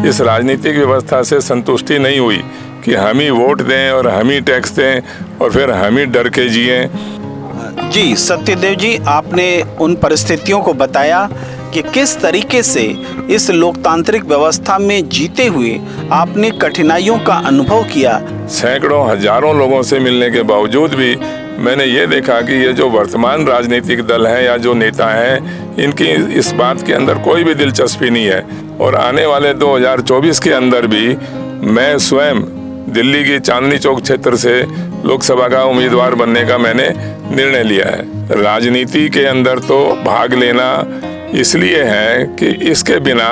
इस राजनीतिक व्यवस्था से संतुष्टि नहीं हुई कि हम ही वोट दें और हम ही टैक्स दें और फिर हम ही डर के जिएं। जी सत्यदेव जी, आपने उन परिस्थितियों को बताया कि किस तरीके से इस लोकतांत्रिक व्यवस्था में जीते हुए आपने कठिनाइयों का अनुभव किया। सैकड़ों हजारों लोगों से मिलने के बावजूद भी मैंने ये देखा कि ये जो वर्तमान राजनीतिक दल हैं या जो नेता हैं, इनकी इस बात के अंदर कोई भी दिलचस्पी नहीं है। और आने वाले 2024 के अंदर भी मैं स्वयं दिल्ली की चांदनी चौक क्षेत्र से लोकसभा का उम्मीदवार बनने का मैंने निर्णय लिया है। राजनीति के अंदर तो भाग लेना इसलिए है कि इसके बिना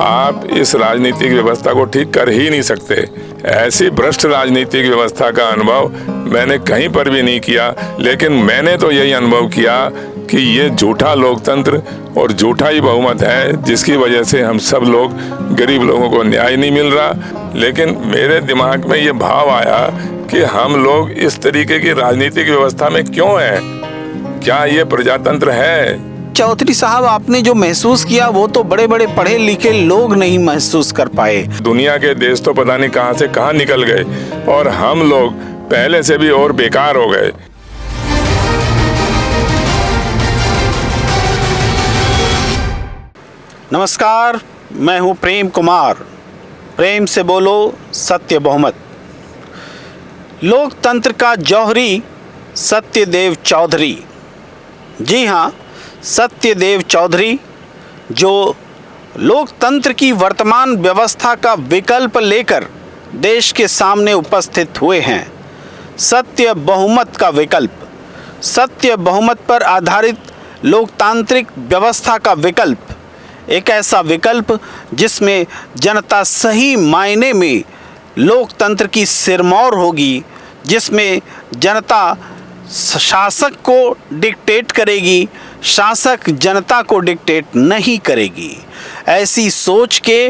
आप इस राजनीतिक व्यवस्था को ठीक कर ही नहीं सकते। ऐसी भ्रष्ट राजनीतिक व्यवस्था का अनुभव मैंने कहीं पर भी नहीं किया, लेकिन मैंने तो यही अनुभव किया कि ये झूठा लोकतंत्र और झूठा ही बहुमत है, जिसकी वजह से हम सब लोग, गरीब लोगों को न्याय नहीं मिल रहा। लेकिन मेरे दिमाग में ये भाव आया कि हम लोग इस तरीके की राजनीतिक व्यवस्था में क्यों हैं? क्या ये प्रजातंत्र है? चौधरी साहब, आपने जो महसूस किया वो तो बड़े बड़े पढ़े लिखे लोग नहीं महसूस कर पाए। दुनिया के देश तो पता नहीं कहां से कहां निकल गए और हम लोग पहले से भी और बेकार हो गए। नमस्कार, मैं हूं प्रेम कुमार। प्रेम से बोलो, सत्य बहुमत। लोकतंत्र का जौहरी सत्यदेव चौधरी। जी हाँ, सत्यदेव चौधरी जो लोकतंत्र की वर्तमान व्यवस्था का विकल्प लेकर देश के सामने उपस्थित हुए हैं। सत्य बहुमत का विकल्प, सत्य बहुमत पर आधारित लोकतांत्रिक व्यवस्था का विकल्प, एक ऐसा विकल्प जिसमें जनता सही मायने में लोकतंत्र की सिरमौर होगी, जिसमें जनता शासक को डिक्टेट करेगी, शासक जनता को डिक्टेट नहीं करेगी। ऐसी सोच के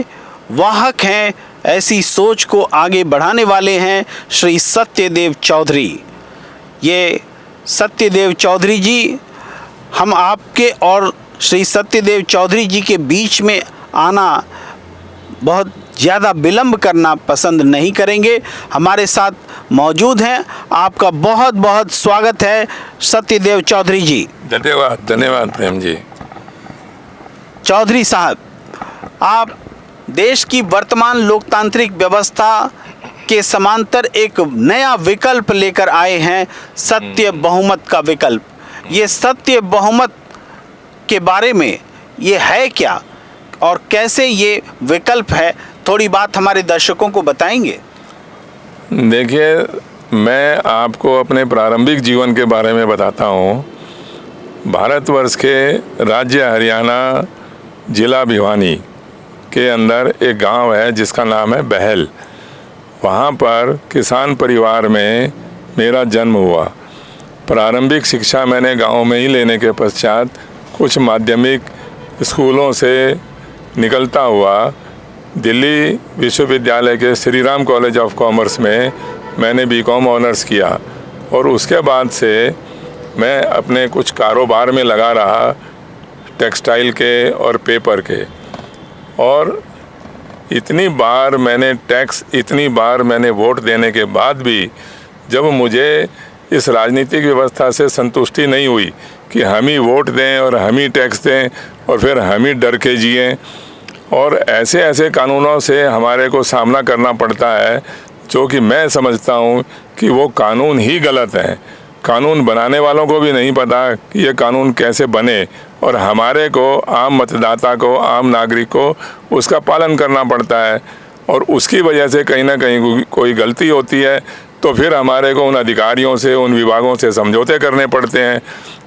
वाहक हैं, ऐसी सोच को आगे बढ़ाने वाले हैं श्री सत्यदेव चौधरी। ये सत्यदेव चौधरी जी, हम आपके और श्री सत्यदेव चौधरी जी के बीच में आना बहुत ज़्यादा विलंब करना पसंद नहीं करेंगे। हमारे साथ मौजूद हैं। आपका बहुत बहुत स्वागत है सत्यदेव चौधरी जी। धन्यवाद, धन्यवाद प्रेम जी। चौधरी साहब, आप देश की वर्तमान लोकतांत्रिक व्यवस्था के समांतर एक नया विकल्प लेकर आए हैं, सत्य बहुमत का विकल्प। ये सत्य बहुमत के बारे में ये है क्या और कैसे ये विकल्प है, थोड़ी बात हमारे दर्शकों को बताएंगे? देखिए, मैं आपको अपने प्रारंभिक जीवन के बारे में बताता हूँ। भारतवर्ष के राज्य हरियाणा, जिला भिवानी के अंदर एक गांव है जिसका नाम है बहल। वहाँ पर किसान परिवार में मेरा जन्म हुआ। प्रारंभिक शिक्षा मैंने गांव में ही लेने के पश्चात कुछ माध्यमिक स्कूलों से निकलता हुआ दिल्ली विश्वविद्यालय के Shri Ram college of commerce में मैंने बीकॉम ऑनर्स किया और उसके बाद से मैं अपने कुछ कारोबार में लगा रहा, टेक्सटाइल के और पेपर के। और इतनी बार मैंने टैक्स, इतनी बार मैंने वोट देने के बाद भी जब मुझे इस राजनीतिक व्यवस्था से संतुष्टि नहीं हुई कि हम ही वोट दें और हम ही टैक्स दें और फिर हम ही डर के जिएं, और ऐसे ऐसे कानूनों से हमारे को सामना करना पड़ता है जो कि मैं समझता हूँ कि वो कानून ही गलत हैं। कानून बनाने वालों को भी नहीं पता कि ये कानून कैसे बने और हमारे को, आम मतदाता को, आम नागरिक को उसका पालन करना पड़ता है। और उसकी वजह से कहीं ना कहीं कोई गलती होती है तो फिर हमारे को उन अधिकारियों से, उन विभागों से समझौते करने पड़ते हैं।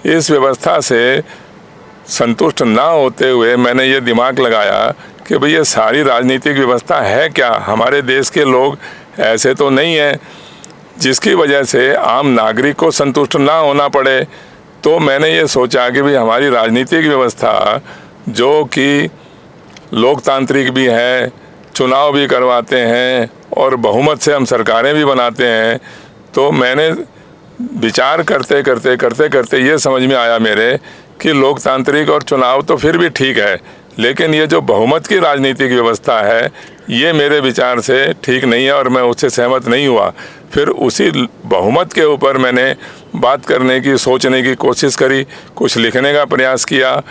इस व्यवस्था से संतुष्ट ना होते हुए मैंने ये दिमाग लगाया कि भाई ये सारी राजनीतिक व्यवस्था है क्या? हमारे देश के लोग ऐसे तो नहीं हैं जिसकी वजह से आम नागरिक को संतुष्ट ना होना पड़े। तो मैंने ये सोचा कि भाई हमारी राजनीतिक व्यवस्था जो कि लोकतांत्रिक भी है, चुनाव भी करवाते हैं और बहुमत से हम सरकारें भी बनाते हैं, तो मैंने विचार करते करते ये समझ में आया मेरे कि लोकतांत्रिक और चुनाव तो फिर भी ठीक है, लेकिन ये जो बहुमत की राजनीतिक व्यवस्था है ये मेरे विचार से ठीक नहीं है और मैं उससे सहमत नहीं हुआ। फिर उसी बहुमत के ऊपर मैंने बात करने की, सोचने की कोशिश करी, कुछ लिखने का प्रयास किया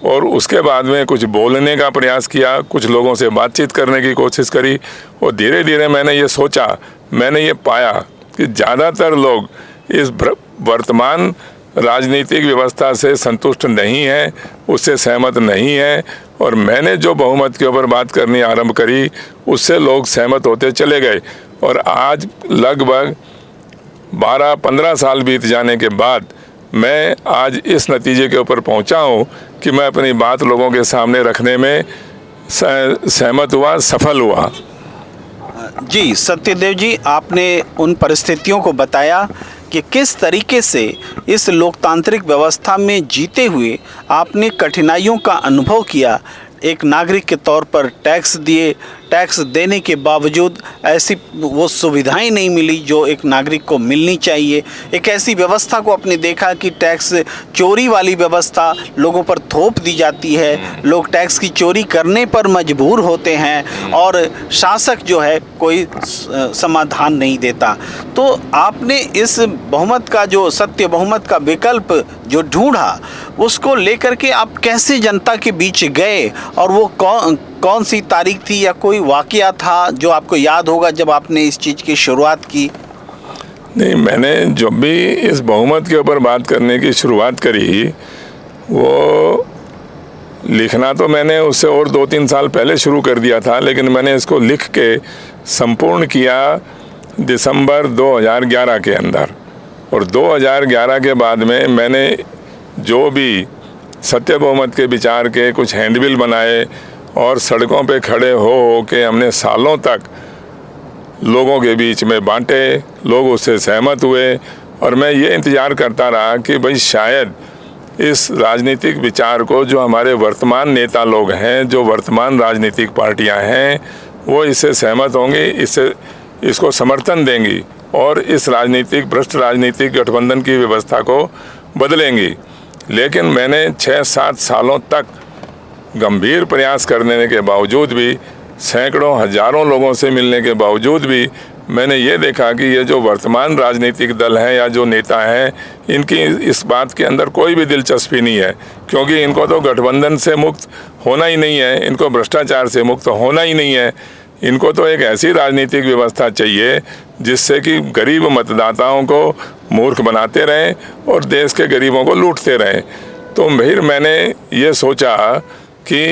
और उसके बाद में कुछ बोलने का प्रयास किया, कुछ लोगों से बातचीत करने की कोशिश करी और धीरे धीरे मैंने ये सोचा, मैंने ये पाया कि ज़्यादातर लोग इस वर्तमान राजनीतिक व्यवस्था से संतुष्ट नहीं है, उससे सहमत नहीं है और मैंने जो बहुमत के ऊपर बात करनी आरंभ करी उससे लोग सहमत होते चले गए और आज लगभग 12-15 साल बीत जाने के बाद मैं आज इस नतीजे के ऊपर पहुंचा हूं कि मैं अपनी बात लोगों के सामने रखने में सहमत हुआ, सफल हुआ। जी सत्यदेव जी, आपने उन परिस्थितियों को बताया कि किस तरीके से इस लोकतांत्रिक व्यवस्था में जीते हुए आपने कठिनाइयों का अनुभव किया। एक नागरिक के तौर पर टैक्स दिए, टैक्स देने के बावजूद ऐसी वो सुविधाएं नहीं मिली जो एक नागरिक को मिलनी चाहिए। एक ऐसी व्यवस्था को आपने देखा कि टैक्स चोरी वाली व्यवस्था लोगों पर थोप दी जाती है, लोग टैक्स की चोरी करने पर मजबूर होते हैं और शासक जो है कोई समाधान नहीं देता। तो आपने इस बहुमत का जो सत्य बहुमत का विकल्प जो ढूंढा उसको लेकर के आप कैसे जनता के बीच गए और वो कौन सी तारीख थी या कोई वाकया था जो आपको याद होगा जब आपने इस चीज़ की शुरुआत की? नहीं, मैंने जब भी इस बहुमत के ऊपर बात करने की शुरुआत करी वो लिखना तो मैंने उससे और 2-3 साल पहले शुरू कर दिया था, लेकिन मैंने इसको लिख के संपूर्ण किया दिसंबर 2011 के अंदर और 2011 के बाद में मैंने जो भी सत्य बहुमत के विचार के कुछ हैंडबिल बनाए और सड़कों पे खड़े हो के हमने सालों तक लोगों के बीच में बांटे, लोग उससे सहमत हुए और मैं ये इंतज़ार करता रहा कि भाई शायद इस राजनीतिक विचार को जो हमारे वर्तमान नेता लोग हैं, जो वर्तमान राजनीतिक पार्टियां हैं, वो इससे सहमत होंगी, इसको समर्थन देंगी और इस भ्रष्ट राजनीतिक गठबंधन की व्यवस्था को बदलेंगी। लेकिन मैंने 6-7 सालों तक गंभीर प्रयास करने के बावजूद भी, सैकड़ों हजारों लोगों से मिलने के बावजूद भी मैंने ये देखा कि ये जो वर्तमान राजनीतिक दल हैं या जो नेता हैं, इनकी इस बात के अंदर कोई भी दिलचस्पी नहीं है, क्योंकि इनको तो गठबंधन से मुक्त होना ही नहीं है, इनको भ्रष्टाचार से मुक्त होना ही नहीं है। इनको तो एक ऐसी राजनीतिक व्यवस्था चाहिए जिससे कि गरीब मतदाताओं को मूर्ख बनाते रहें और देश के गरीबों को लूटते रहें। तो फिर मैंने ये सोचा कि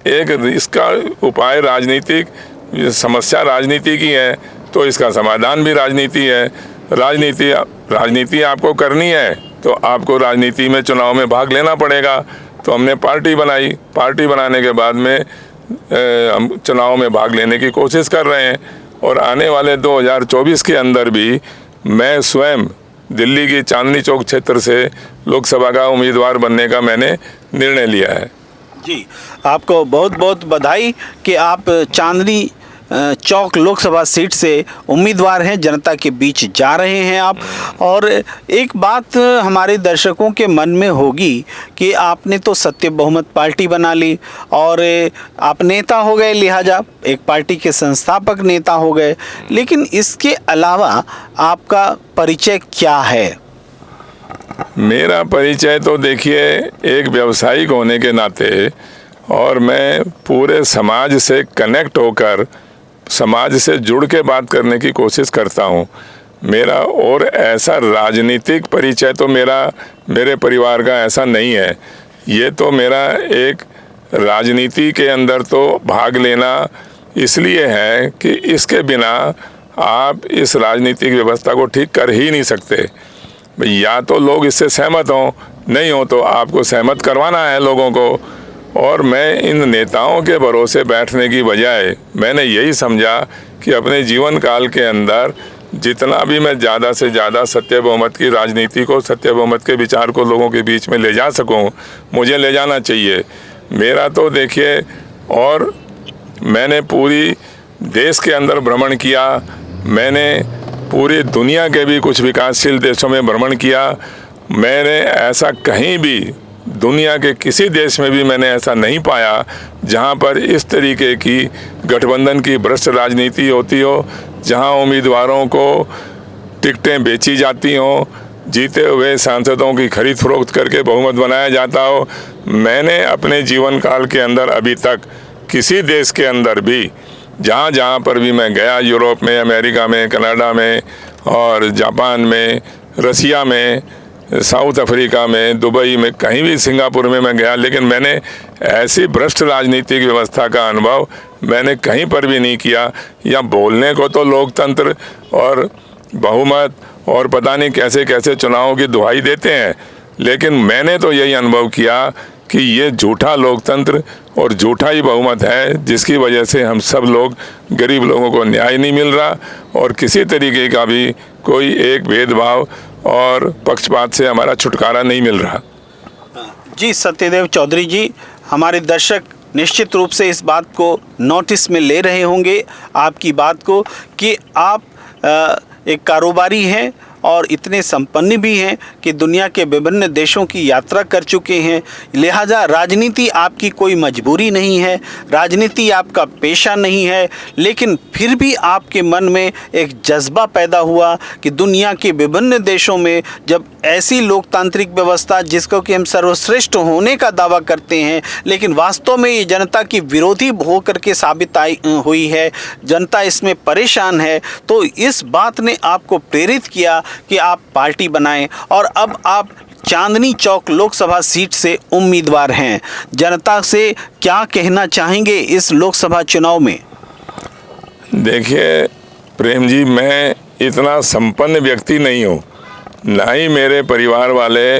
एक इसका उपाय राजनीतिक, समस्या राजनीति की है तो इसका समाधान भी राजनीति है। राजनीति आपको करनी है तो आपको राजनीति में चुनाव में भाग लेना पड़ेगा। तो हमने पार्टी बनाई, पार्टी बनाने के बाद में हम चुनाव में भाग लेने की कोशिश कर रहे हैं और आने वाले 2024 के अंदर भी मैं स्वयं दिल्ली की चांदनी चौक क्षेत्र से लोकसभा का उम्मीदवार बनने का मैंने निर्णय लिया है। जी, आपको बहुत बहुत बधाई कि आप चांदनी चौक लोकसभा सीट से उम्मीदवार हैं, जनता के बीच जा रहे हैं आप। और एक बात हमारे दर्शकों के मन में होगी कि आपने तो सत्य बहुमत पार्टी बना ली और आप नेता हो गए, लिहाजा एक पार्टी के संस्थापक नेता हो गए, लेकिन इसके अलावा आपका परिचय क्या है? मेरा परिचय तो देखिए एक व्यावसायिक होने के नाते और मैं पूरे समाज से कनेक्ट होकर, समाज से जुड़ के बात करने की कोशिश करता हूँ। मेरा और ऐसा राजनीतिक परिचय तो मेरे परिवार का ऐसा नहीं है। ये तो मेरा एक राजनीति के अंदर तो भाग लेना इसलिए है कि इसके बिना आप इस राजनीतिक व्यवस्था को ठीक कर ही नहीं सकते। या तो लोग इससे सहमत हों, नहीं हो तो आपको सहमत करवाना है लोगों को। और मैं इन नेताओं के भरोसे बैठने की बजाय मैंने यही समझा कि अपने जीवन काल के अंदर जितना भी मैं ज़्यादा से ज़्यादा सत्य बहुमत की राजनीति को, सत्य बहुमत के विचार को लोगों के बीच में ले जा सकूं, मुझे ले जाना चाहिए। मेरा तो देखिए, और मैंने पूरी देश के अंदर भ्रमण किया, मैंने पूरी दुनिया के भी कुछ विकासशील देशों में भ्रमण किया। मैंने ऐसा कहीं भी दुनिया के किसी देश में भी मैंने ऐसा नहीं पाया जहां पर इस तरीके की गठबंधन की भ्रष्ट राजनीति होती हो, जहां उम्मीदवारों को टिकटें बेची जाती हों, जीते हुए सांसदों की खरीद फरोख्त करके बहुमत बनाया जाता हो। मैंने अपने जीवन काल के अंदर अभी तक किसी देश के अंदर भी जहाँ जहाँ पर भी मैं गया, यूरोप में, अमेरिका में, कनाडा में और जापान में, रसिया में, साउथ अफ्रीका में, दुबई में, कहीं भी, सिंगापुर में मैं गया, लेकिन मैंने ऐसी भ्रष्ट राजनीतिक व्यवस्था का अनुभव मैंने कहीं पर भी नहीं किया। या बोलने को तो लोकतंत्र और बहुमत और पता नहीं कैसे कैसे चुनावों की दुहाई देते हैं, लेकिन मैंने तो यही अनुभव किया कि ये झूठा लोकतंत्र और झूठा ही बहुमत है, जिसकी वजह से हम सब लोग, गरीब लोगों को न्याय नहीं मिल रहा और किसी तरीके का भी कोई एक भेदभाव और पक्षपात से हमारा छुटकारा नहीं मिल रहा। जी सत्यदेव चौधरी जी, हमारे दर्शक निश्चित रूप से इस बात को नोटिस में ले रहे होंगे, आपकी बात को, कि आप एक कारोबारी हैं और इतने संपन्न भी हैं कि दुनिया के विभिन्न देशों की यात्रा कर चुके हैं। लिहाजा राजनीति आपकी कोई मजबूरी नहीं है, राजनीति आपका पेशा नहीं है, लेकिन फिर भी आपके मन में एक जज्बा पैदा हुआ कि दुनिया के विभिन्न देशों में जब ऐसी लोकतांत्रिक व्यवस्था जिसको कि हम सर्वश्रेष्ठ होने का दावा करते हैं, लेकिन वास्तव में ये जनता की विरोधी होकर के साबित हुई है, जनता इसमें परेशान है, तो इस बात ने आपको प्रेरित किया कि आप पार्टी बनाएं और अब आप चांदनी चौक लोकसभा सीट से उम्मीदवार हैं। जनता से क्या कहना चाहेंगे इस लोकसभा चुनाव में? देखिए प्रेम जी, मैं इतना संपन्न व्यक्ति नहीं हूँ, ना ही मेरे परिवार वाले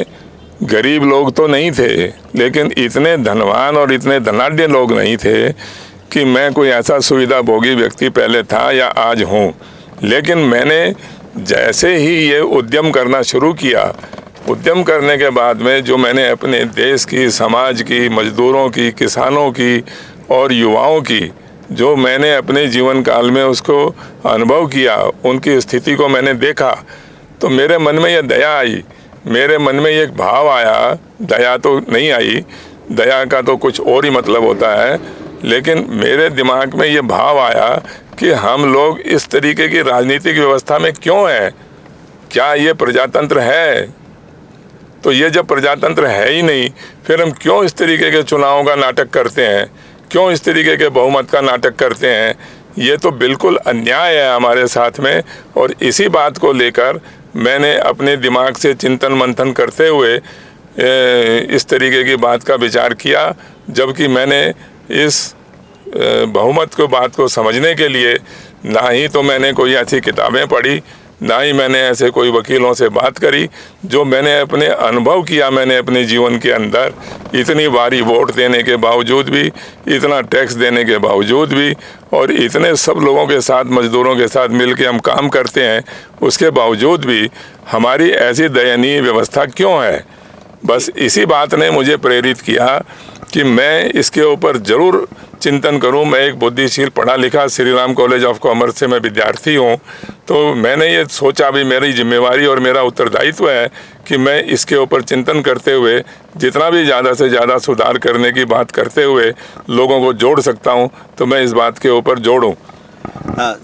गरीब लोग तो नहीं थे, लेकिन इतने धनवान और इतने धनाढ्य लोग नहीं थे कि मैं कोई ऐसा सुविधा भोगी व्यक्ति पहले था या आज हूँ। लेकिन मैंने जैसे ही ये उद्यम करना शुरू किया, उद्यम करने के बाद में जो मैंने अपने देश की, समाज की, मजदूरों की, किसानों की और युवाओं की जो मैंने अपने जीवन काल में उसको अनुभव किया, उनकी स्थिति को मैंने देखा, तो मेरे मन में ये दया आई, मेरे मन में एक भाव आया। दया तो नहीं आई, दया का तो कुछ और ही मतलब होता है, लेकिन मेरे दिमाग में ये भाव आया कि हम लोग इस तरीके की राजनीतिक व्यवस्था में क्यों हैं? क्या ये प्रजातंत्र है? तो ये जब प्रजातंत्र है ही नहीं, फिर हम क्यों इस तरीके के चुनावों का नाटक करते हैं? क्यों इस तरीके के बहुमत का नाटक करते हैं? ये तो बिल्कुल अन्याय है हमारे साथ में। और इसी बात को लेकर मैंने अपने दिमाग से चिंतन मंथन करते हुए इस तरीके की बात का विचार किया, जबकि मैंने इस बहुमत को बात को समझने के लिए ना ही तो मैंने कोई ऐसी किताबें पढ़ी, ना ही मैंने ऐसे कोई वकीलों से बात करी। जो मैंने अपने अनुभव किया, मैंने अपने जीवन के अंदर इतनी बारी वोट देने के बावजूद भी, इतना टैक्स देने के बावजूद भी और इतने सब लोगों के साथ, मजदूरों के साथ मिल के हम काम करते हैं, उसके बावजूद भी हमारी ऐसी दयनीय व्यवस्था क्यों है? बस इसी बात ने मुझे प्रेरित किया कि मैं इसके ऊपर ज़रूर चिंतन करूं। मैं एक बुद्धिशील, पढ़ा लिखा Shri Ram college of commerce से मैं विद्यार्थी हूं, तो मैंने ये सोचा भी मेरी जिम्मेवारी और मेरा उत्तरदायित्व है कि मैं इसके ऊपर चिंतन करते हुए जितना भी ज़्यादा से ज़्यादा सुधार करने की बात करते हुए लोगों को जोड़ सकता हूं, तो मैं इस बात के ऊपर जोड़ूं।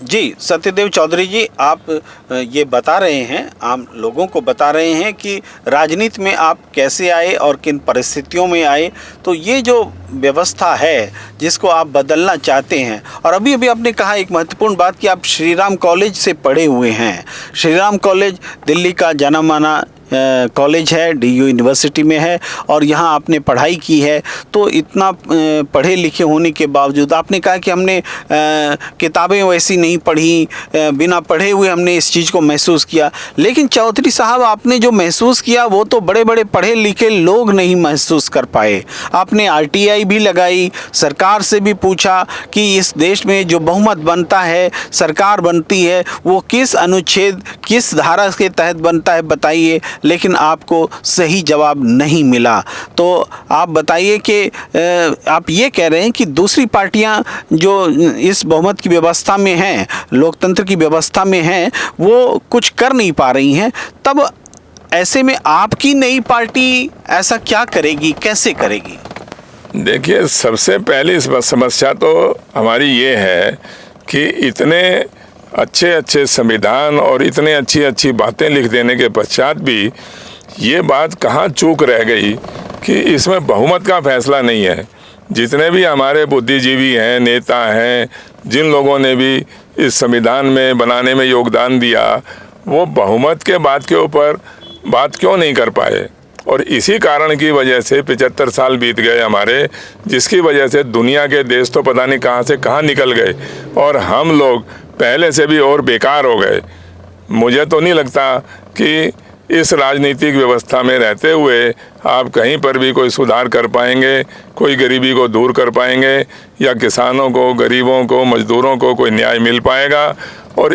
जी सत्यदेव चौधरी जी, आप ये बता रहे हैं, आम लोगों को बता रहे हैं कि राजनीति में आप कैसे आए और किन परिस्थितियों में आए। तो ये जो व्यवस्था है जिसको आप बदलना चाहते हैं, और अभी अभी आपने कहा एक महत्वपूर्ण बात कि आप श्री राम कॉलेज से पढ़े हुए हैं। श्री राम कॉलेज दिल्ली का जाना माना कॉलेज है, DU यूनिवर्सिटी में है और यहाँ आपने पढ़ाई की है। तो इतना पढ़े लिखे होने के बावजूद आपने कहा कि हमने किताबें वैसी नहीं पढ़ी, बिना पढ़े हुए हमने इस चीज़ को महसूस किया। लेकिन चौधरी साहब, आपने जो महसूस किया वो तो बड़े बड़े पढ़े लिखे लोग नहीं महसूस कर पाए। आपने RTI भी लगाई, सरकार से भी पूछा कि इस देश में जो बहुमत बनता है, सरकार बनती है, वो किस अनुच्छेद, किस धारा के तहत बनता है, बताइए। लेकिन आपको सही जवाब नहीं मिला। तो आप बताइए कि आप ये कह रहे हैं कि दूसरी पार्टियां जो इस बहुमत की व्यवस्था में हैं, लोकतंत्र की व्यवस्था में हैं, वो कुछ कर नहीं पा रही हैं। तब ऐसे में आपकी नई पार्टी ऐसा क्या करेगी, कैसे करेगी? देखिए, सबसे पहली समस्या तो हमारी ये है कि इतने अच्छे अच्छे संविधान और इतने अच्छी अच्छी बातें लिख देने के पश्चात भी ये बात कहाँ चूक रह गई कि इसमें बहुमत का फैसला नहीं है। जितने भी हमारे बुद्धिजीवी हैं, नेता हैं, जिन लोगों ने भी इस संविधान में बनाने में योगदान दिया, वो बहुमत के बात के ऊपर बात क्यों नहीं कर पाए। और इसी कारण की वजह से 75 साल बीत गए हमारे, जिसकी वजह से दुनिया के देश तो पता नहीं कहाँ से कहाँ निकल गए और हम लोग पहले से भी और बेकार हो गए। मुझे तो नहीं लगता कि इस राजनीतिक व्यवस्था में रहते हुए आप कहीं पर भी कोई सुधार कर पाएंगे, कोई गरीबी को दूर कर पाएंगे, या किसानों को, गरीबों को, मजदूरों को कोई न्याय मिल पाएगा। और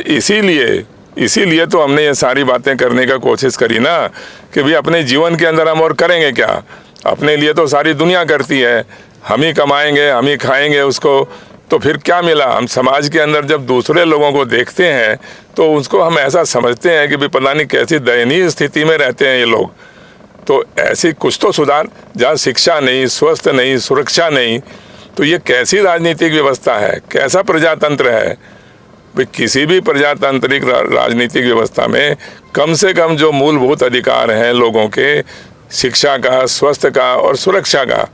इसीलिए तो हमने ये सारी बातें करने का कोशिश करी ना कि भाई अपने जीवन के अंदर हम और करेंगे क्या। अपने लिए तो सारी दुनिया करती है, हम ही कमाएंगे, हम ही खाएंगे उसको, तो फिर क्या मिला। हम समाज के अंदर जब दूसरे लोगों को देखते हैं तो उसको हम ऐसा समझते हैं कि भाई पता नहीं कैसी दयनीय स्थिति में रहते हैं ये लोग। तो ऐसी कुछ तो सुधार, जहाँ शिक्षा नहीं, स्वास्थ्य नहीं, सुरक्षा नहीं, तो ये कैसी राजनीतिक व्यवस्था है, कैसा प्रजातंत्र है। भाई किसी भी प्रजातांत्रिक राजनीतिक व्यवस्था में कम से कम जो मूलभूत अधिकार हैं लोगों के, शिक्षा का, स्वास्थ्य का और सुरक्षा का,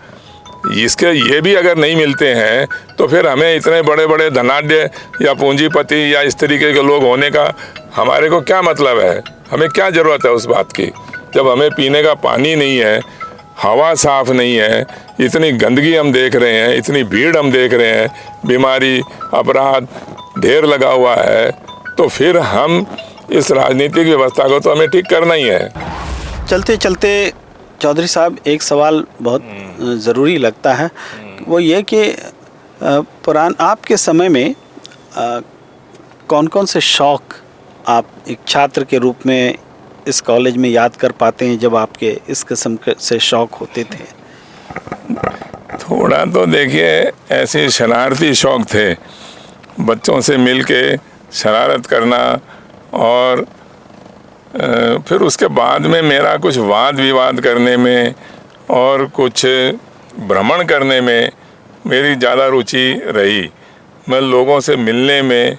इसके ये भी अगर नहीं मिलते हैं तो फिर हमें इतने बड़े बड़े धनाढ्य या पूंजीपति या इस तरीके के लोग होने का हमारे को क्या मतलब है। हमें क्या ज़रूरत है उस बात की, जब हमें पीने का पानी नहीं है, हवा साफ नहीं है, इतनी गंदगी हम देख रहे हैं, इतनी भीड़ हम देख रहे हैं, बीमारी, अपराध ढेर लगा हुआ है, तो फिर हम इस राजनीतिक व्यवस्था को तो हमें ठीक करना ही है। चलते चलते चौधरी साहब, एक सवाल बहुत ज़रूरी लगता है, वो ये कि आपके समय में कौन कौन से शौक़ आप एक छात्र के रूप में इस कॉलेज में याद कर पाते हैं जब आपके इस किस्म से शौक़ होते थे? थोड़ा तो देखिए ऐसे शरारती शौक़ थे, बच्चों से मिल के शरारत करना, और फिर उसके बाद में मेरा कुछ वाद विवाद करने में और कुछ भ्रमण करने में मेरी ज़्यादा रुचि रही। मैं लोगों से मिलने में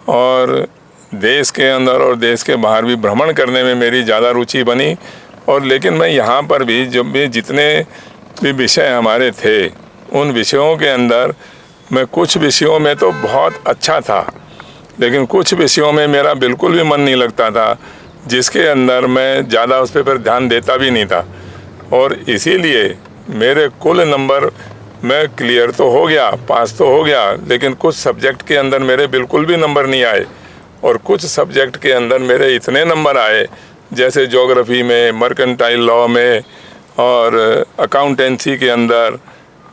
और देश के अंदर और देश के बाहर भी भ्रमण करने में मेरी ज़्यादा रुचि बनी। और लेकिन मैं यहाँ पर भी जब भी जितने भी विषय हमारे थे, उन विषयों के अंदर मैं कुछ विषयों में तो बहुत अच्छा था, लेकिन कुछ विषयों में मेरा बिल्कुल भी मन नहीं लगता था, जिसके अंदर मैं ज़्यादा उस पर ध्यान देता भी नहीं था। और इसीलिए मेरे कुल नंबर, मैं क्लियर तो हो गया, पास तो हो गया, लेकिन कुछ सब्जेक्ट के अंदर मेरे बिल्कुल भी नंबर नहीं आए। और कुछ सब्जेक्ट के अंदर मेरे इतने नंबर आए, जैसे ज्योग्राफी में, मर्केंटाइल लॉ में और अकाउंटेंसी के अंदर,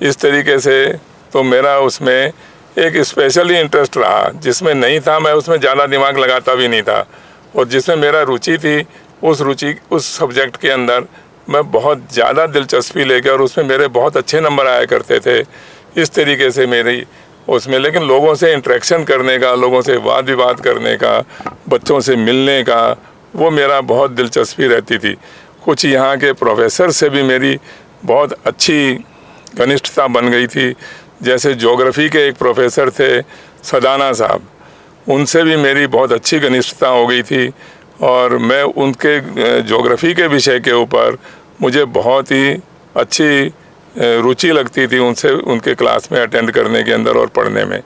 इस तरीके से तो मेरा उसमें एक स्पेशली इंटरेस्ट रहा। जिसमें नहीं था मैं उसमें ज़्यादा दिमाग लगाता भी नहीं था, और जिसमें मेरा रुचि थी उस सब्जेक्ट के अंदर मैं बहुत ज़्यादा दिलचस्पी लेकर, और उसमें मेरे बहुत अच्छे नंबर आया करते थे। इस तरीके से मेरी उसमें, लेकिन लोगों से इंटरेक्शन करने का, लोगों से वाद विवाद करने का, बच्चों से मिलने का, वो मेरा बहुत दिलचस्पी रहती थी। कुछ यहाँ के प्रोफेसर से भी मेरी बहुत अच्छी घनिष्ठता बन गई थी। जैसे ज्योग्राफी के एक प्रोफेसर थे सदाना साहब, उनसे भी मेरी बहुत अच्छी घनिष्ठता हो गई थी, और मैं उनके ज्योग्राफी के विषय के ऊपर मुझे बहुत ही अच्छी रुचि लगती थी उनसे, उनके क्लास में अटेंड करने के अंदर और पढ़ने में।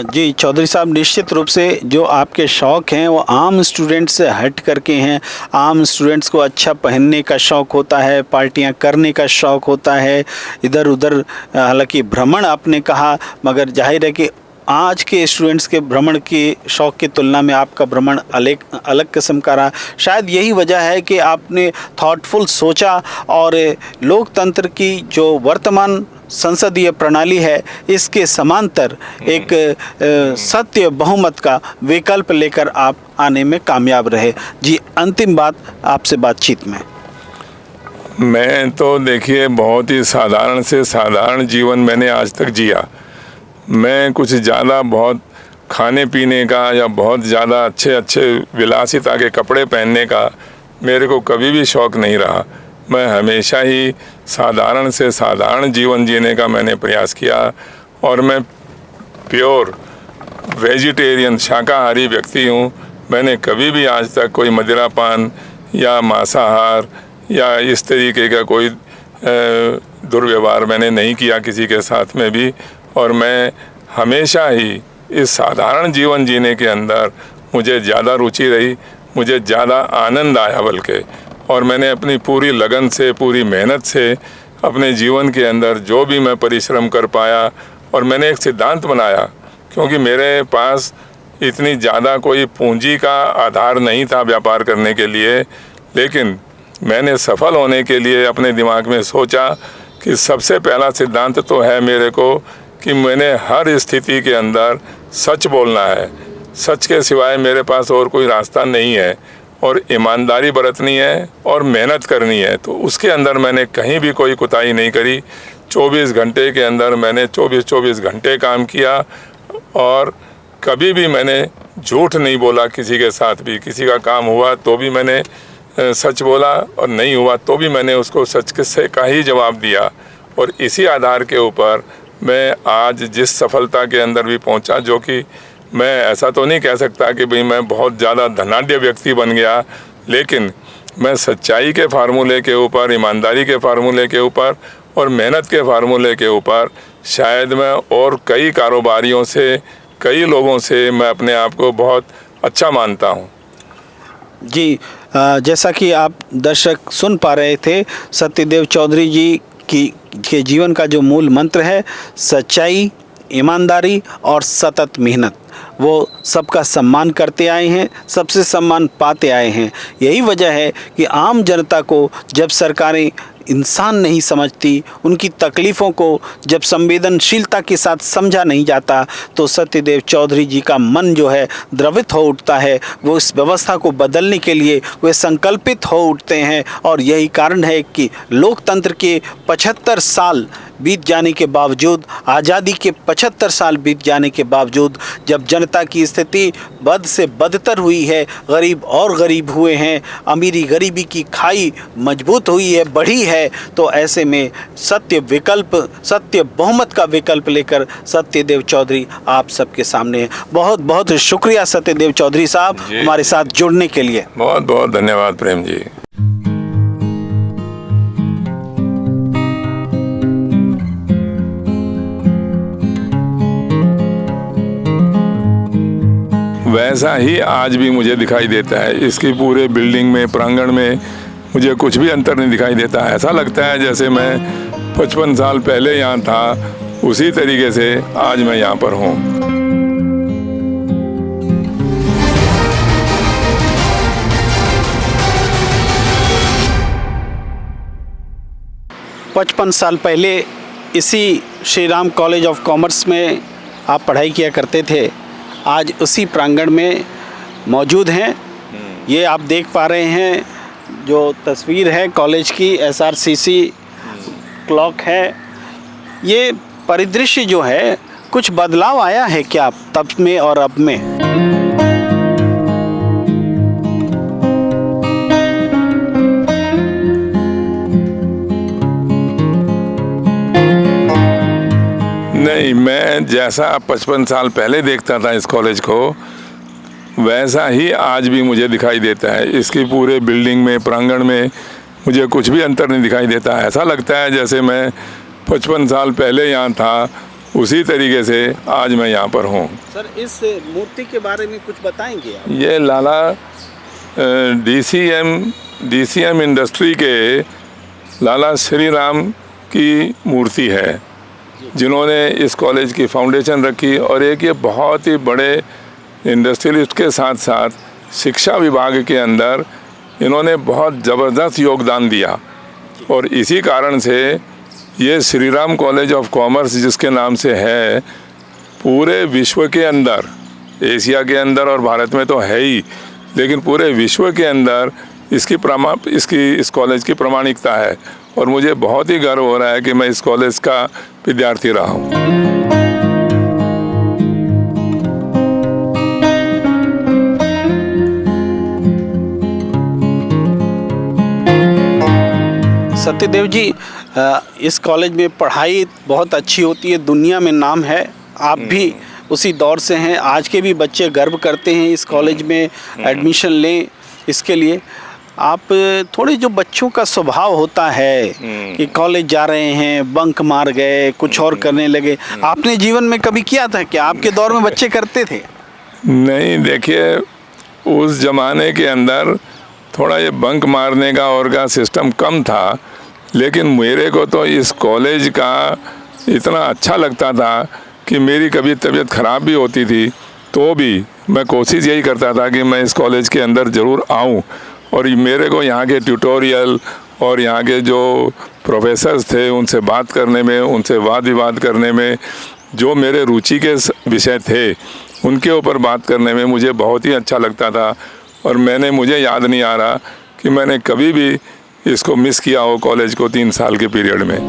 जी चौधरी साहब, निश्चित रूप से जो आपके शौक़ हैं वो आम स्टूडेंट से हट करके हैं। आम स्टूडेंट्स को अच्छा पहनने का शौक़ होता है, पार्टियां करने का शौक़ होता है, इधर उधर, हालांकि भ्रमण आपने कहा, मगर जाहिर है कि आज के स्टूडेंट्स के भ्रमण के शौक़ की तुलना में आपका भ्रमण अलग किस्म का रहा। शायद यही वजह है कि आपने थॉटफुल सोचा और लोकतंत्र की जो वर्तमान संसदीय प्रणाली है, इसके समांतर एक सत्य बहुमत का विकल्प लेकर आप आने में कामयाब रहे। जी, अंतिम बात आपसे बातचीत में। मैं तो देखिए बहुत ही साधारण से साधारण जीवन मैंने आज तक जिया। मैं कुछ ज़्यादा बहुत खाने पीने का या बहुत ज़्यादा अच्छे अच्छे विलासिता के कपड़े पहनने का मेरे को कभी भी शौक़ नहीं रहा। मैं हमेशा ही साधारण से साधारण जीवन जीने का मैंने प्रयास किया और मैं प्योर वेजिटेरियन शाकाहारी व्यक्ति हूँ। मैंने कभी भी आज तक कोई मदिरापान या मांसाहार या इस तरीके का कोई दुर्व्यवहार मैंने नहीं किया किसी के साथ में भी, और मैं हमेशा ही इस साधारण जीवन जीने के अंदर मुझे ज़्यादा रुचि रही, मुझे ज़्यादा आनंद आया बल्कि। और मैंने अपनी पूरी लगन से, पूरी मेहनत से अपने जीवन के अंदर जो भी मैं परिश्रम कर पाया, और मैंने एक सिद्धांत बनाया, क्योंकि मेरे पास इतनी ज़्यादा कोई पूंजी का आधार नहीं था व्यापार करने के लिए, लेकिन मैंने सफल होने के लिए अपने दिमाग में सोचा कि सबसे पहला सिद्धांत तो है मेरे को कि मैंने हर स्थिति के अंदर सच बोलना है। सच के सिवाय मेरे पास और कोई रास्ता नहीं है, और ईमानदारी बरतनी है और मेहनत करनी है। तो उसके अंदर मैंने कहीं भी कोई कोताही नहीं करी। 24 घंटे के अंदर मैंने 24 घंटे काम किया, और कभी भी मैंने झूठ नहीं बोला किसी के साथ भी। किसी का काम हुआ तो भी मैंने सच बोला, और नहीं हुआ तो भी मैंने उसको सच से का ही जवाब दिया। और इसी आधार के ऊपर मैं आज जिस सफलता के अंदर भी पहुंचा, जो कि मैं ऐसा तो नहीं कह सकता कि भाई मैं बहुत ज़्यादा धनाढ्य व्यक्ति बन गया, लेकिन मैं सच्चाई के फार्मूले के ऊपर, ईमानदारी के फार्मूले के ऊपर और मेहनत के फार्मूले के ऊपर शायद मैं और कई कारोबारियों से, कई लोगों से मैं अपने आप को बहुत अच्छा मानता हूँ। जी, जैसा कि आप दर्शक सुन पा रहे थे, सत्यदेव चौधरी जी के जीवन का जो मूल मंत्र है, सच्चाई, ईमानदारी और सतत मेहनत। वो सबका सम्मान करते आए हैं, सबसे सम्मान पाते आए हैं। यही वजह है कि आम जनता को जब सरकारें इंसान नहीं समझती, उनकी तकलीफ़ों को जब संवेदनशीलता के साथ समझा नहीं जाता, तो सत्यदेव चौधरी जी का मन जो है द्रवित हो उठता है। वो इस व्यवस्था को बदलने के लिए वे संकल्पित हो उठते हैं, और यही कारण है कि लोकतंत्र के 75 साल बीत जाने के बावजूद, आज़ादी के 75 साल बीत जाने के बावजूद, जब जनता की स्थिति बद से बदतर हुई है, गरीब और गरीब हुए हैं, अमीरी गरीबी की खाई मजबूत हुई है, बढ़ी है, तो ऐसे में सत्य विकल्प, सत्य बहुमत का विकल्प लेकर सत्यदेव चौधरी आप सबके सामने है। बहुत बहुत शुक्रिया सत्यदेव चौधरी साहब हमारे साथ जुड़ने के लिए। बहुत बहुत धन्यवाद प्रेम जी। वैसा ही आज भी मुझे दिखाई देता है। इसकी पूरे बिल्डिंग में, प्रांगण में मुझे कुछ भी अंतर नहीं दिखाई देता। ऐसा लगता है जैसे मैं 55 साल पहले यहाँ था, उसी तरीके से आज मैं यहाँ पर हूँ। पचपन साल पहले इसी Shri Ram college of commerce में आप पढ़ाई किया करते थे, आज उसी प्रांगण में मौजूद हैं। ये आप देख पा रहे हैं जो तस्वीर है कॉलेज की, SRCC क्लॉक है। ये परिदृश्य जो है, कुछ बदलाव आया है क्या तब में और अब में? नहीं, मैं जैसा 55 साल पहले देखता था इस कॉलेज को, वैसा ही आज भी मुझे दिखाई देता है। इसकी पूरे बिल्डिंग में, प्रांगण में मुझे कुछ भी अंतर नहीं दिखाई देता। ऐसा लगता है जैसे मैं 55 साल पहले यहाँ था, उसी तरीके से आज मैं यहाँ पर हूँ। सर, इस मूर्ति के बारे में कुछ बताएंगे आप? ये लाला DCM इंडस्ट्री के लाला श्री राम की मूर्ति है, जिन्होंने इस कॉलेज की फाउंडेशन रखी। और एक ये बहुत ही बड़े इंडस्ट्रियलिस्ट के साथ साथ शिक्षा विभाग के अंदर इन्होंने बहुत ज़बरदस्त योगदान दिया। और इसी कारण से ये Shri Ram college of commerce जिसके नाम से है, पूरे विश्व के अंदर, एशिया के अंदर और भारत में तो है ही, लेकिन पूरे विश्व के अंदर इस कॉलेज की प्रामाणिकता है। और मुझे बहुत ही गर्व हो रहा है कि मैं इस कॉलेज का विद्यार्थी रहा हूँ। सत्यदेव जी, इस कॉलेज में पढ़ाई बहुत अच्छी होती है, दुनिया में नाम है। आप भी उसी दौर से हैं। आज के भी बच्चे गर्व करते हैं इस कॉलेज में एडमिशन लें। इसके लिए आप थोड़े, जो बच्चों का स्वभाव होता है कि कॉलेज जा रहे हैं, बंक मार गए, कुछ और करने लगे, आपने जीवन में कभी किया था क्या? आपके दौर में बच्चे करते थे? नहीं, देखिए, उस ज़माने के अंदर थोड़ा ये बंक मारने का और का सिस्टम कम था, लेकिन मेरे को तो इस कॉलेज का इतना अच्छा लगता था कि मेरी कभी तबीयत ख़राब भी होती थी तो भी मैं कोशिश यही करता था कि मैं इस कॉलेज के अंदर ज़रूर आऊं। और मेरे को यहाँ के ट्यूटोरियल और यहाँ के जो प्रोफेसर्स थे उनसे बात करने में, उनसे वाद विवाद करने में, जो मेरे रुचि के विषय थे उनके ऊपर बात करने में मुझे बहुत ही अच्छा लगता था। और मुझे याद नहीं आ रहा कि मैंने कभी भी इसको मिस किया हो, कॉलेज को 3 साल के पीरियड में।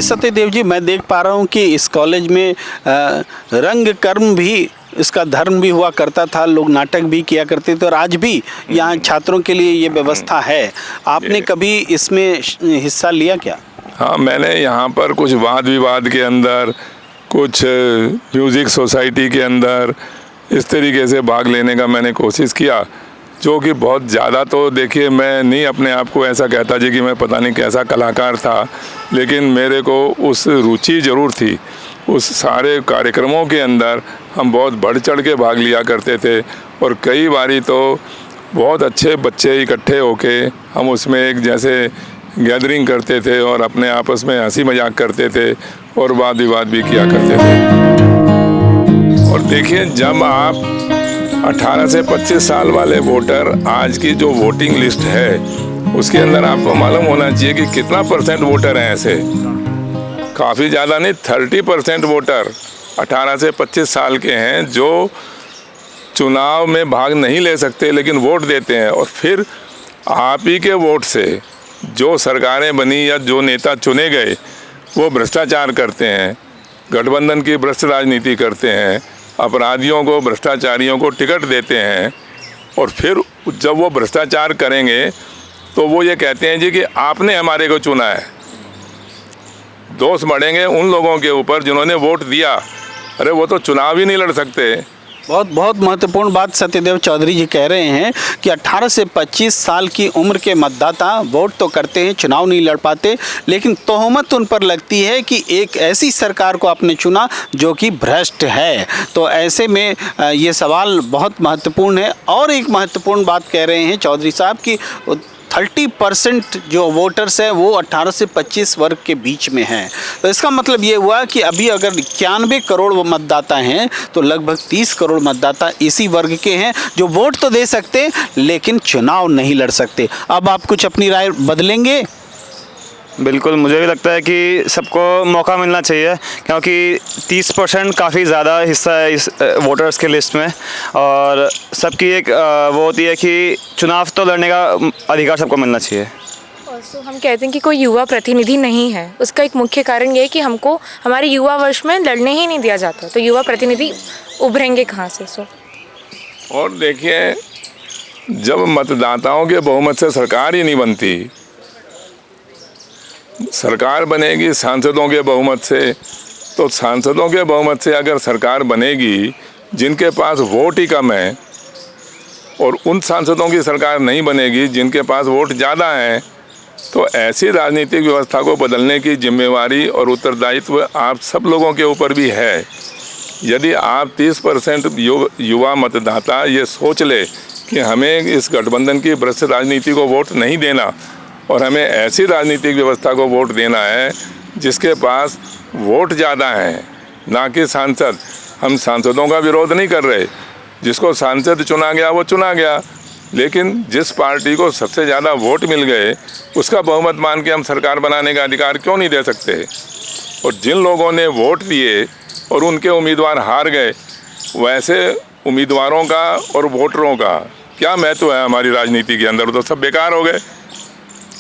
सत्यदेव जी, मैं देख पा रहा हूँ कि इस कॉलेज में रंग कर्म भी, इसका धर्म भी हुआ करता था, लोग नाटक भी किया करते थे और आज भी यहाँ छात्रों के लिए ये व्यवस्था है। आपने कभी इसमें हिस्सा लिया क्या? हाँ, मैंने यहाँ पर कुछ वाद विवाद के अंदर, कुछ म्यूज़िक सोसाइटी के अंदर इस तरीके से भाग लेने का मैंने कोशिश किया, जो कि बहुत ज़्यादा, तो देखिए मैं नहीं अपने आप को ऐसा कहता जी कि मैं पता नहीं कैसा कलाकार था, लेकिन मेरे को उस रुचि ज़रूर थी। उस सारे कार्यक्रमों के अंदर हम बहुत बढ़ चढ़ के भाग लिया करते थे और कई बारी तो बहुत अच्छे बच्चे इकट्ठे होके हम उसमें एक जैसे गैदरिंग करते थे और अपने आपस में हंसी मजाक करते थे और वाद विवाद भी किया करते थे। और देखिए, जब आप 18 से 25 साल वाले वोटर, आज की जो वोटिंग लिस्ट है उसके अंदर आपको मालूम होना चाहिए कि कितना % वोटर हैं ऐसे। काफ़ी ज़्यादा नहीं, 30% वोटर 18 से 25 साल के हैं जो चुनाव में भाग नहीं ले सकते लेकिन वोट देते हैं। और फिर आप ही के वोट से जो सरकारें बनी या जो नेता चुने गए वो भ्रष्टाचार करते हैं, गठबंधन की भ्रष्ट राजनीति करते हैं, अपराधियों को, भ्रष्टाचारियों को टिकट देते हैं। और फिर जब वो भ्रष्टाचार करेंगे तो वो ये कहते हैं जी कि आपने हमारे को चुना है। दोष बढ़ेंगे उन लोगों के ऊपर जिन्होंने वोट दिया। अरे वो तो चुनाव ही नहीं लड़ सकते। बहुत महत्वपूर्ण बात सत्यदेव चौधरी जी कह रहे हैं कि 18 से 25 साल की उम्र के मतदाता वोट तो करते हैं, चुनाव नहीं लड़ पाते, लेकिन तोहमत उन पर लगती है कि एक ऐसी सरकार को आपने चुना जो कि भ्रष्ट है। तो ऐसे में ये सवाल बहुत महत्वपूर्ण है। और एक महत्वपूर्ण बात कह रहे हैं चौधरी साहब कि 30% जो वोटर्स हैं वो 18 से 25 वर्ग के बीच में हैं। तो इसका मतलब ये हुआ कि अभी अगर 91 करोड़ मतदाता हैं तो लगभग 30 करोड़ मतदाता इसी वर्ग के हैं जो वोट तो दे सकते लेकिन चुनाव नहीं लड़ सकते। अब आप कुछ अपनी राय बदलेंगे? बिल्कुल, मुझे भी लगता है कि सबको मौका मिलना चाहिए, क्योंकि 30% काफ़ी ज़्यादा हिस्सा है इस वोटर्स के लिस्ट में। और सबकी एक वो होती है कि चुनाव तो लड़ने का अधिकार सबको मिलना चाहिए। तो हम कहते हैं कि कोई युवा प्रतिनिधि नहीं है, उसका एक मुख्य कारण ये है कि हमको हमारे युवा वर्ष में लड़ने ही नहीं दिया जाता, तो युवा प्रतिनिधि उभरेंगे कहाँ से? और देखिए, जब मतदाताओं के बहुमत से सरकार ही नहीं बनती, सरकार बनेगी सांसदों के बहुमत से, तो सांसदों के बहुमत से अगर सरकार बनेगी जिनके पास वोट ही कम है, और उन सांसदों की सरकार नहीं बनेगी जिनके पास वोट ज़्यादा हैं, तो ऐसी राजनीतिक व्यवस्था को बदलने की जिम्मेवारी और उत्तरदायित्व आप सब लोगों के ऊपर भी है। यदि आप 30% युवा मतदाता ये सोच ले कि हमें इस गठबंधन की भ्रष्ट राजनीति को वोट नहीं देना और हमें ऐसी राजनीतिक व्यवस्था को वोट देना है जिसके पास वोट ज़्यादा हैं, ना कि सांसद। हम सांसदों का विरोध नहीं कर रहे, जिसको सांसद चुना गया वो चुना गया, लेकिन जिस पार्टी को सबसे ज़्यादा वोट मिल गए उसका बहुमत मान के हम सरकार बनाने का अधिकार क्यों नहीं दे सकते? और जिन लोगों ने वोट दिए और उनके उम्मीदवार हार गए, वैसे उम्मीदवारों का और वोटरों का क्या महत्व है हमारी राजनीति के अंदर? तो सब बेकार हो गए।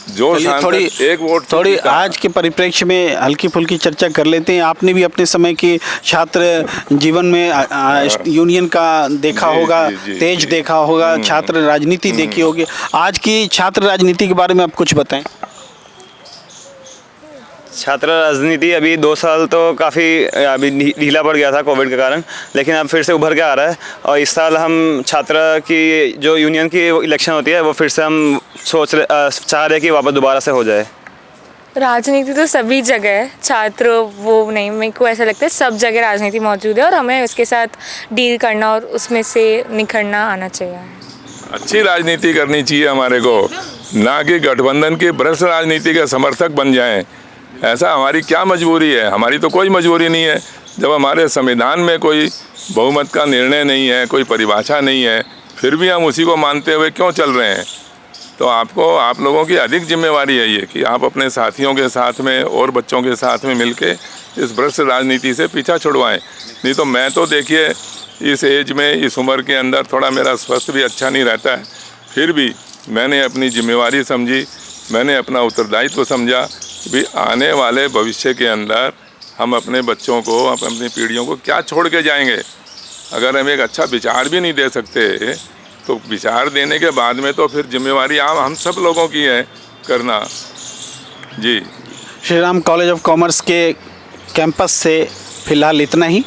जो चलिए, सांसद एक वोट से थोड़ी जीता। आज के परिप्रेक्ष्य में हल्की फुल्की चर्चा कर लेते हैं। आपने भी अपने समय के छात्र जीवन में यूनियन का देखा जी, होगा, जी, जी, तेज जी। देखा होगा, छात्र राजनीति देखी होगी। आज की छात्र राजनीति के बारे में आप कुछ बताएं। छात्र राजनीति अभी 2 साल तो काफ़ी अभी ढीला पड़ गया था कोविड के कारण, लेकिन अब फिर से उभर के आ रहा है। और इस साल हम छात्र की जो यूनियन की इलेक्शन होती है वो फिर से हम चाह रहे हैं कि वापस दोबारा से हो जाए। राजनीति तो सभी जगह है, छात्र वो नहीं, मेरे को ऐसा लगता है सब जगह राजनीति मौजूद है और हमें उसके साथ डील करना और उसमें से निखरना आना चाहिए। अच्छी राजनीति करनी चाहिए हमारे को, ना कि गठबंधन की भ्रष्ट राजनीति के समर्थक बन जाएं। ऐसा हमारी क्या मजबूरी है? हमारी तो कोई मजबूरी नहीं है। जब हमारे संविधान में कोई बहुमत का निर्णय नहीं है, कोई परिभाषा नहीं है, फिर भी हम उसी को मानते हुए क्यों चल रहे हैं? तो आप लोगों की अधिक जिम्मेवारी है ये कि आप अपने साथियों के साथ में और बच्चों के साथ में मिलके इस भ्रष्ट राजनीति से पीछा छुड़वाएं। नहीं तो मैं तो देखिए इस एज में, इस उम्र के अंदर थोड़ा मेरा स्वास्थ्य भी अच्छा नहीं रहता है, फिर भी मैंने अपनी जिम्मेवारी समझी, मैंने अपना उत्तरदायित्व समझा कि भी आने वाले भविष्य के अंदर हम अपने बच्चों को, अपनी पीढ़ियों को क्या छोड़ के जाएंगे? अगर हम एक अच्छा विचार भी नहीं दे सकते तो विचार देने के बाद में तो फिर जिम्मेवारी हम सब लोगों की है करना। जी, Shri Ram college of commerce के कैंपस से फिलहाल इतना ही।